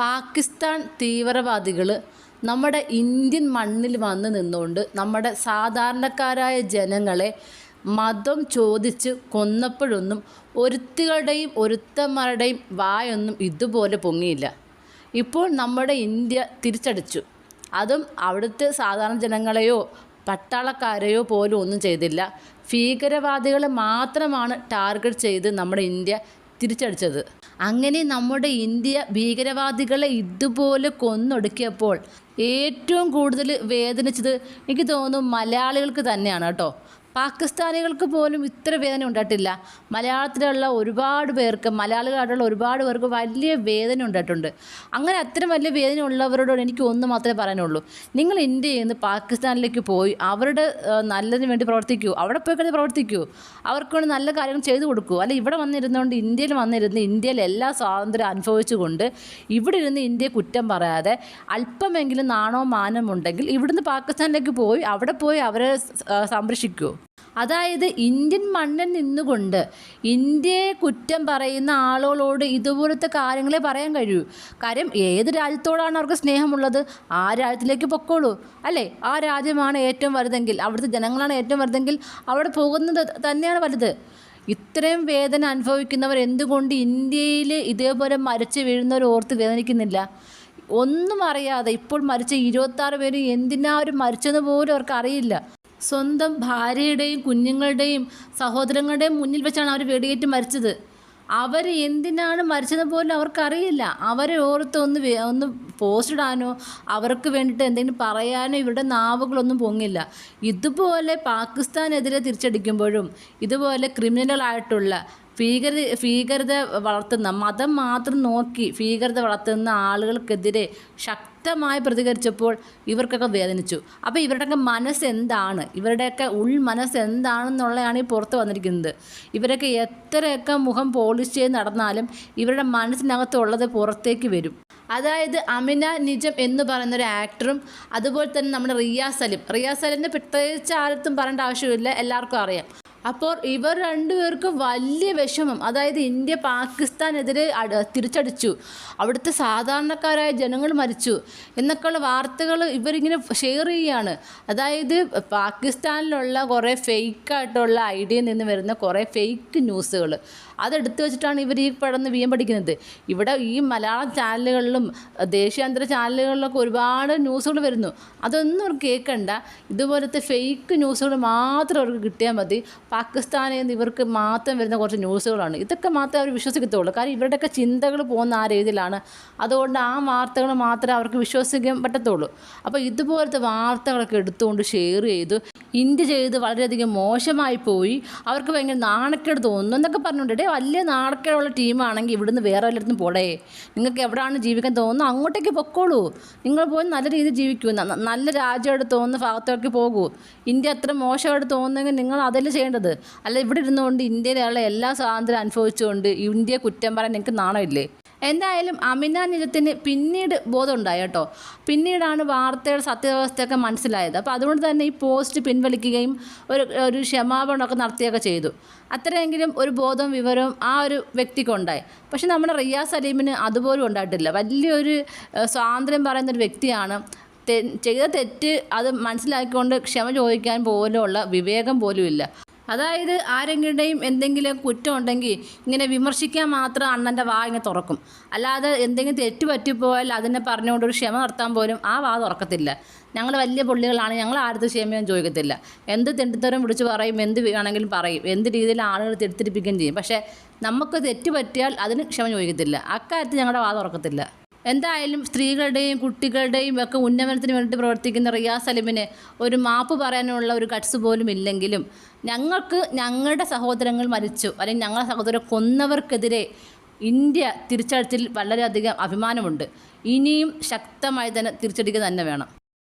പാകിസ്ഥാൻ തീവ്രവാദികൾ നമ്മുടെ ഇന്ത്യൻ മണ്ണിൽ വന്ന് നിന്നുകൊണ്ട് നമ്മുടെ സാധാരണക്കാരായ ജനങ്ങളെ മതം ചോദിച്ച് കൊന്നപ്പോഴൊന്നും ഒരുത്തികളുടെയും ഒരുത്തന്മാരുടെയും വായൊന്നും ഇതുപോലെ പൊങ്ങിയില്ല. ഇപ്പോൾ നമ്മുടെ ഇന്ത്യ തിരിച്ചടിച്ചു. അതും അവിടുത്തെ സാധാരണ ജനങ്ങളെയോ പട്ടാളക്കാരെയോ പോലും ഒന്നും ചെയ്തില്ല. ഭീകരവാദികളെ മാത്രമാണ് ടാർഗറ്റ് ചെയ്ത് നമ്മുടെ ഇന്ത്യ തിരിച്ചടിച്ചത്. അങ്ങനെ നമ്മുടെ ഇന്ത്യ ഭീകരവാദികളെ ഇതുപോലെ കൊന്നൊടുക്കിയപ്പോൾ ഏറ്റവും കൂടുതൽ വേദനിച്ചത് എനിക്ക് തോന്നുന്നു മലയാളികൾക്ക് തന്നെയാണ് കേട്ടോ. പാകിസ്ഥാനികൾക്ക് പോലും ഇത്ര വേദന ഉണ്ടായിട്ടില്ല. മലയാളത്തിലുള്ള ഒരുപാട് പേർക്ക്, മലയാളികളായിട്ടുള്ള ഒരുപാട് പേർക്ക് വലിയ വേദന ഉണ്ടായിട്ടുണ്ട്. അങ്ങനെ അത്രയും വലിയ വേദന ഉള്ളവരോട് എനിക്ക് ഒന്ന് മാത്രമേ പറയാനുള്ളൂ. നിങ്ങൾ ഇന്ത്യയിൽ നിന്ന് പാകിസ്ഥാനിലേക്ക് പോയി അവരുടെ നല്ലതിന് വേണ്ടി പ്രവർത്തിക്കൂ. അവിടെ പോയി കഴിഞ്ഞ് പ്രവർത്തിക്കൂ. അവർക്ക് വേണ്ടി നല്ല കാര്യങ്ങൾ ചെയ്തു കൊടുക്കൂ. അല്ല ഇവിടെ വന്നിരുന്നുകൊണ്ട് ഇന്ത്യയിൽ വന്നിരുന്ന് ഇന്ത്യയിൽ എല്ലാ സ്വാതന്ത്ര്യം അനുഭവിച്ചുകൊണ്ട് ഇവിടെ ഇരുന്ന് ഇന്ത്യയെ കുറ്റം പറയാതെ അല്പമെങ്കിലും നാണോ മാനം ഉണ്ടെങ്കിൽ ഇവിടുന്ന് പാകിസ്ഥാനിലേക്ക് പോയി അവിടെ പോയി അവരെ സംരക്ഷിക്കൂ. അതായത് ഇന്ത്യൻ മണ്ണിൽ നിന്നുകൊണ്ട് ഇന്ത്യയെ കുറ്റം പറയുന്ന ആളുകളോട് ഇതുപോലത്തെ കാര്യങ്ങളെ പറയാൻ കഴിയൂ. കാര്യം ഏത് രാജ്യത്തോടാണ് അവർക്ക് സ്നേഹമുള്ളത് ആ രാജ്യത്തിലേക്ക് പൊക്കോളൂ അല്ലേ. ആ രാജ്യമാണ് ഏറ്റവും വലുതെങ്കിൽ, അവിടുത്തെ ജനങ്ങളാണ് ഏറ്റവും വലുതെങ്കിൽ അവിടെ പോകുന്നത് തന്നെയാണ് വലുത്. ഇത്രയും വേദന അനുഭവിക്കുന്നവർ എന്തുകൊണ്ട് ഇന്ത്യയിൽ ഇതേപോലെ മരിച്ചു വീഴുന്നവർ ഓർത്ത് വേദനിക്കുന്നില്ല? ഒന്നും അറിയാതെ ഇപ്പോൾ മരിച്ച 26 പേര് എന്തിനാ അവർ മരിച്ചെന്ന് പോലും അവർക്ക് അറിയില്ല. സ്വന്തം ഭാര്യയുടെയും കുഞ്ഞുങ്ങളുടെയും സഹോദരങ്ങളുടെയും മുന്നിൽ വെച്ചാണ് അവർ വെടിയേറ്റ് മരിച്ചത്. അവർ എന്തിനാണ് മരിച്ചതെന്ന് പോലും അവർക്കറിയില്ല. അവരെ ഓർത്ത് ഒന്ന് പോസ്റ്റ് ഇടാനോ അവർക്ക് വേണ്ടിയിട്ട് എന്തെങ്കിലും പറയാനോ ഇവരുടെ നാവുകളൊന്നും പൊങ്ങില്ല. ഇതുപോലെ പാകിസ്ഥാനെതിരെ തിരിച്ചടിക്കുമ്പോഴും ഇതുപോലെ ക്രിമിനലായിട്ടുള്ള ഭീകരത വളർത്തുന്ന, മതം മാത്രം നോക്കി ഭീകരത വളർത്തുന്ന ആളുകൾക്കെതിരെ ശക്തമായി പ്രതികരിച്ചപ്പോൾ ഇവർക്കൊക്കെ വേദനിച്ചു. അപ്പോൾ ഇവരുടെയൊക്കെ മനസ്സെന്താണ്, ഇവരുടെയൊക്കെ മനസ്സെന്താണെന്നുള്ളതാണ് ഈ പുറത്ത് വന്നിരിക്കുന്നത്. ഇവരൊക്കെ എത്രയൊക്കെ മുഖം പോളിഷ് ചെയ്ത് നടന്നാലും ഇവരുടെ മനസ്സിനകത്തുള്ളത് പുറത്തേക്ക് വരും. അതായത് അമിന നിജം എന്ന് പറയുന്നൊരു ആക്ടറും അതുപോലെ തന്നെ നമ്മുടെ റിയാസ് സലീമിനെ പ്രത്യേകിച്ച് ആർക്കും പറയേണ്ട ആവശ്യമില്ല, എല്ലാവർക്കും അറിയാം. അപ്പോൾ ഇവർ രണ്ടുപേർക്കും വലിയ വിഷമം. അതായത് ഇന്ത്യ പാകിസ്ഥാനെതിരെ തിരിച്ചടിച്ചു, അവിടുത്തെ സാധാരണക്കാരായ ജനങ്ങൾ മരിച്ചു എന്നൊക്കെയുള്ള വാർത്തകൾ ഇവരിങ്ങനെ ഷെയർ ചെയ്യുകയാണ്. അതായത് പാകിസ്ഥാനിലുള്ള കുറേ ഫേക്കായിട്ടുള്ള ഐഡിയയിൽ നിന്ന് വരുന്ന കുറേ ഫേക്ക് ന്യൂസുകൾ അതെടുത്ത് വെച്ചിട്ടാണ് ഇവർ ഈ പടന്ന് വീം പഠിക്കുന്നത്. ഇവിടെ ഈ മലയാളം ചാനലുകളിലും ദേശീയാന്തര ചാനലുകളിലൊക്കെ ഒരുപാട് ന്യൂസുകൾ വരുന്നു. അതൊന്നും അവർക്ക് കേൾക്കണ്ട. ഇതുപോലത്തെ ഫേക്ക് ന്യൂസുകൾ മാത്രം അവർക്ക് കിട്ടിയാൽ മതി. പാകിസ്ഥാനിൽ നിന്ന് ഇവർക്ക് മാത്രം വരുന്ന കുറച്ച് ന്യൂസുകളാണ്. ഇതൊക്കെ മാത്രമേ അവർ വിശ്വസിക്കത്തുള്ളൂ. കാരണം ഇവരുടെയൊക്കെ ചിന്തകൾ പോകുന്ന ആ രീതിയിലാണ്. അതുകൊണ്ട് ആ വാർത്തകൾ മാത്രമേ അവർക്ക് വിശ്വസിക്കാൻ പറ്റത്തുള്ളൂ. അപ്പോൾ ഇതുപോലത്തെ വാർത്തകളൊക്കെ എടുത്തുകൊണ്ട് ഷെയർ ചെയ്തു ഇന്ത്യ ചെയ്ത് വളരെയധികം മോശമായി പോയി, അവർക്ക് ഭയങ്കര നാണക്കേട് തോന്നുന്നു എന്നൊക്കെ പറഞ്ഞുകൊണ്ട് വലിയ നാണക്കേടുള്ള ടീമാണെങ്കിൽ ഇവിടുന്ന് വേറെ വല്ലയിടത്തും പോടേ, നിങ്ങൾക്ക് എവിടെയാണ് ജീവിക്കാൻ തോന്നുന്നു അങ്ങോട്ടേക്ക് പൊക്കോളൂ. നിങ്ങൾ പോയി നല്ല രീതിയിൽ ജീവിക്കൂ, നല്ല രാജ്യമായിട്ട് തോന്നുന്ന ഭാഗത്തേക്ക് പോകൂ. ഇന്ത്യ അത്ര മോശമായിട്ട് തോന്നുന്നെങ്കിൽ നിങ്ങൾ അതല്ലേ ചെയ്യേണ്ടത്. അല്ല ഇവിടെ ഇരുന്നുകൊണ്ട് ഇന്ത്യയിലുള്ള എല്ലാ സ്വാതന്ത്ര്യം അനുഭവിച്ചുകൊണ്ട് ഇന്ത്യയെ കുറ്റം പറയാൻ നിങ്ങൾക്ക് നാണമില്ലേ? എന്തായാലും അമിന നിജത്തിന് പിന്നീട് ബോധം ഉണ്ടായി കേട്ടോ. പിന്നീടാണ് വാർത്തയുടെ സത്യാവസ്ഥയൊക്കെ മനസ്സിലായത്. അപ്പോൾ അതുകൊണ്ട് തന്നെ ഈ പോസ്റ്റ് പിൻവലിക്കുകയും ഒരു ക്ഷമാപണമൊക്കെ നടത്തുകയൊക്കെ ചെയ്തു. അത്രയെങ്കിലും ഒരു ബോധവും വിവരവും ആ ഒരു വ്യക്തിക്കുണ്ടായി. പക്ഷെ നമ്മുടെ റിയാസ് സലീമിന് അതുപോലും ഉണ്ടായിട്ടില്ല. വലിയൊരു സ്വാതന്ത്ര്യം പറയുന്നൊരു വ്യക്തിയാണ്. ചെയ്ത തെറ്റ് അത് മനസ്സിലാക്കിക്കൊണ്ട് ക്ഷമ ചോദിക്കാൻ പോലുള്ള വിവേകം പോലും ഇല്ല. അതായത് ആരെങ്കിലുടെയും എന്തെങ്കിലും കുറ്റം ഉണ്ടെങ്കിൽ ഇങ്ങനെ വിമർശിക്കാൻ മാത്രം അണ്ണൻ്റെ വാ ഇങ്ങനെ തുറക്കും. അല്ലാതെ എന്തെങ്കിലും തെറ്റ് പറ്റിപ്പോയാൽ അതിനെ പറഞ്ഞുകൊണ്ട് ഒരു ക്ഷമ നടത്താൻ പോലും ആ വാ തുറക്കത്തില്ല. ഞങ്ങൾ വലിയ പുള്ളികളാണ്, ഞങ്ങൾ ആരുടെ ക്ഷമയും ചോദിക്കത്തില്ല. എന്ത് തെണ്ടിത്തരം വിളിച്ച് പറയും, എന്ത് വേണമെങ്കിലും പറയും, എന്ത് രീതിയിൽ ആളുകൾ തെറ്റിദ്ധരിപ്പിക്കുകയും ചെയ്യും. പക്ഷേ നമുക്ക് തെറ്റ് പറ്റിയാൽ അതിന് ക്ഷമ ചോദിക്കത്തില്ല. അക്കാര്യത്തിൽ ഞങ്ങളുടെ വാ തുറക്കത്തില്ല. എന്തായാലും സ്ത്രീകളുടെയും കുട്ടികളുടെയും ഒക്കെ ഉന്നമനത്തിന് വേണ്ടിയിട്ട് പ്രവർത്തിക്കുന്ന റിയാസ് സലീമിന് ഒരു മാപ്പ് പറയാനുള്ള ഒരു ഗട്സ് പോലും ഇല്ലെങ്കിലും ഞങ്ങൾക്ക് ഞങ്ങളുടെ സഹോദരങ്ങൾ മരിച്ചു അല്ലെങ്കിൽ ഞങ്ങളുടെ സഹോദരരെ കൊന്നവർക്കെതിരെ ഇന്ത്യ തിരിച്ചടിച്ചതിൽ വളരെയധികം അഭിമാനമുണ്ട്. ഇനിയും ശക്തമായി തന്നെ തിരിച്ചടിക്കുക തന്നെ വേണം.